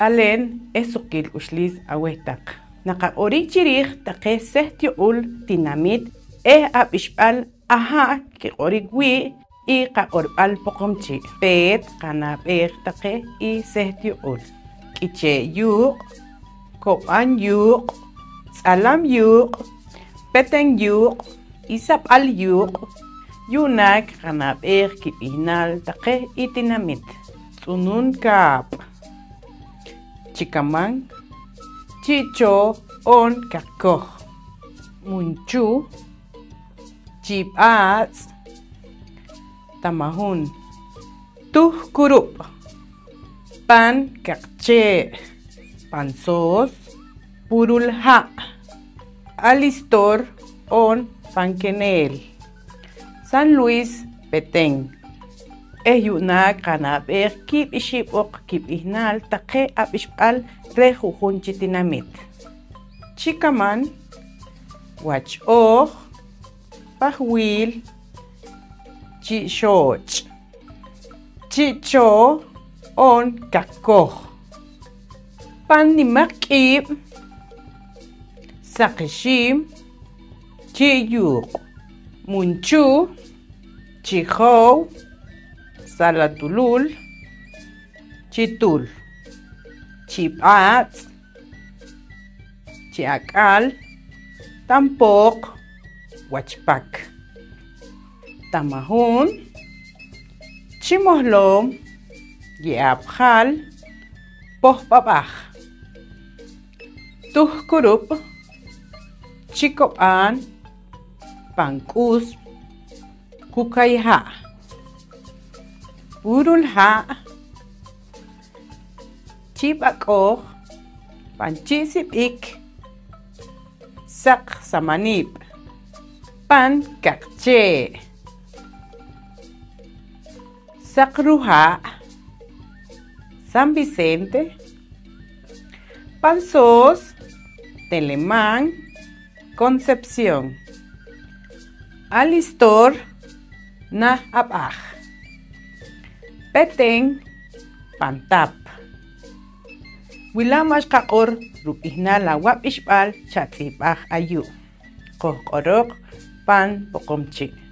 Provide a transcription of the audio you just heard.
alen esukil ushlis awetaq naqa orichirij taqe sehtiul tinamit abishbal aha ki origwi i qaorbal poqomchi pet qanab'ej taqe i sehtiul k'iche yuq ko'an yuq tz'alam yuq peten yuq isab'al yuq yunak qanab'ej kib'inal taqe i tinamit tz'unun kab chikaman chicho on kakoj munchu chib'atz tamahun tuj kurup pan kakche pansos purulha alistor on pankenel San Luis Petén yunak qanab'ej kib'ixib'oq kib'ijnal taqe ab'ixb'al re jujun chitinamit chikaman wach'oj pajwil chi'xoch' chi'cho on kakoj pan nimaq k'ib' saqixim chi'yuq munchu chijow salatulul chitul chib'atz chi'ak'al tampoq wachpak tamahun chimojlom ye'ab'jal pojb'ab'aj tuj kurup chikob'an pank'us kukayja' purulja' chib'ak'oj panchi'sib'ik saq samanib' pan kakche saq ruja' San Vicente pansos Telemán Concepción alistor na ab'aj Petén pantap wilamax qaq'or rub'ijnal awab'ixb'al chatz'ib'aj ayu qojq'oroq pan poqomchi